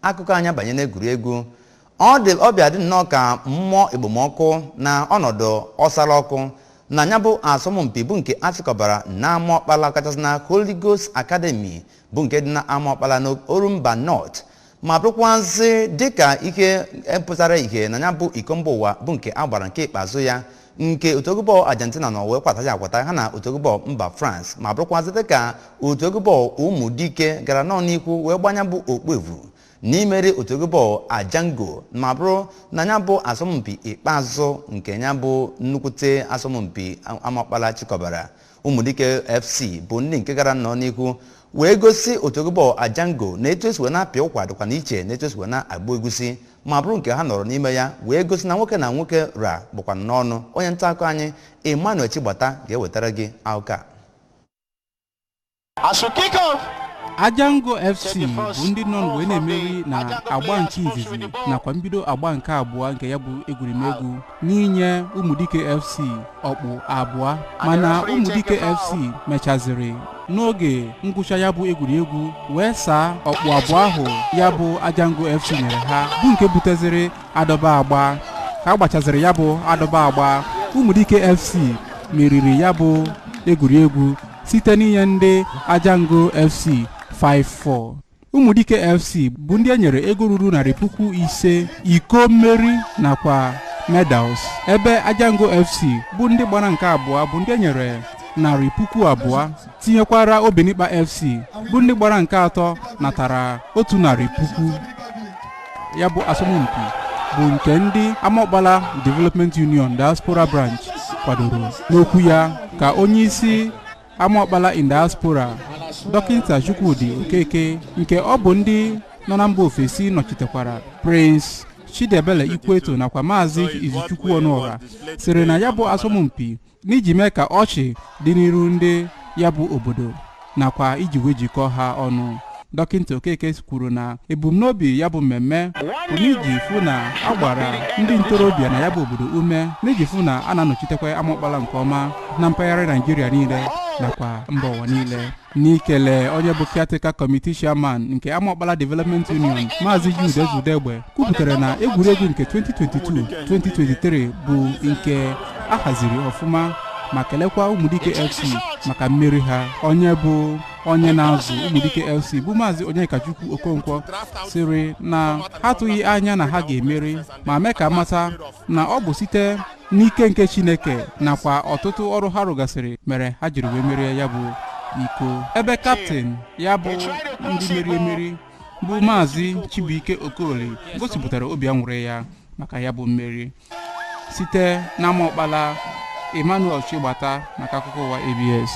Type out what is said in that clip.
akụkọ anya banyere egwuregwu ọbịa dị nnọọ ka mmụọ egbomọkụ na ọnọdụ ọsara ọkụ na nya bụ asọmpi bụ nke achịkọbara na Amaokpala kachasị na Holy Ghost Academy bụ nke dị na Amaokpala n'Orumba North ma bụrụkwazị dịka ihe pụtara ihe na nya bụ iko mba ụwa bụ nke agbara nke ikpeazụ ya nke otu egwu bọọlụ Argentina nọ wee kwataghị akwata ha na otu egwu bọọlụ mba France ma bụrụkwazị dịka otu egwu bọọlụ Umudike gara nọ n'ihu wee gbanya bụ okpevu n'imeri otu egwu bọọlụ Ajango ma bụrụ na nya bụ asọmpi ikpeazụ nke nya bụ nnukwute asọmpi Amaokpala chịkọbara. Umudike FC bụ ndị nke gara nọ n'ihu wee gosi otu egwu bọọlụ Ajango na etu esi wee na-apịa ụkwa dịkwa n'iche na etu esi wee na-agba egwusi ma bụrụ nke ha nọrọ n'ime ya wee gosi na nwoke na nwoke ra bụkwa n'ọnụ. Onye nta akụkọ anyị Emmanuel Chigbata ga-ewetara gị akụkọ a. Ajango FC bụ ndị nọ wee na-emeri na agba nke izizi nakwa mbido agba nke abụọ nke ya bụ egwuregwu n'inye Umudike FC ọkpụ abụọ, mana Umudike FC mechaziri n'oge ngwụcha ya bụ egwuregwu wee saa ọkpụ abụọ ahụ ya bụ Ajango FC nyere ha bụ nke buteziri adọba agba. Ka agbachaziri ya bụ adọba agba, Umudike FC meriri ya bụ egwuregwu site n'inye ndị Ajango FC 5-4. Umudike FC bụ ndị enyere ego ruru 500,000 iko mmeri nakwa medals, ebe Ajango FC bụ ndị gbara nke abụọ bụ ndị enyere 200,000 tinyekwara Obenikpa FC bụ ndị gbara nke atọ natara 100,000. Ya bụ asọmpi bụ nke ndị Amaokpala Development Union Diaspora Branch kwadoro. N'okwu ya ka onye isi Amaokpala in Diaspora Dọkịta Chukwudi Okeke nke ọ bụ ndị nọ na mba ofesi nọchitekwara Prince Chidebele Ikweto nakwa Maazị Izuchukwu Ọnụọha sịrị na ya bụ asọmpi n'iji mee ka ọchị dị n'iru ndị ya bụ obodo nakwa iji wee jikọọ ha ọnụ. Dọkịta Okeke kwuru na ebumnobi ya bụ mmemme bụ n'iji fụ na a gbara ndị ntorobịa na ya bụ obodo ume n'iji fụ na a na-anọchitekwa Amaokpala nke ọma na mpaghara Naịjirịa niile nakwa mba ụwa niile. N'ikele onye bụ caretaker committee chairman nke Amaokpala Development Union Maazị Jude Ezudegbe kwupụtara na egwuregwu nke 2022-2023 bụ nke a haziri ọfụma ma kelekwa Umudike FC maka mmeri ha. Onye bụ onye na-azụ Umudike FC bụ Maazị Onyekachukwu Okonkwo sịrị na ha atụghị anya na ha ga-emeri ma mee ka mata na ọ bụ site n'ike nke Chineke nakwa ọtụtụ ọrụ ha rụgasịrị mere ha jiri wee merie ya bụ iko. Ebe kaptịn ya bụ ndị emeri bụ Maazị Chibuike Okoli gosipụtara obi aṅụrị ya maka ya bụ mmeri. Site na Amaokpala, Emmanuel Chigbata maka akụkọ ụwa ABS.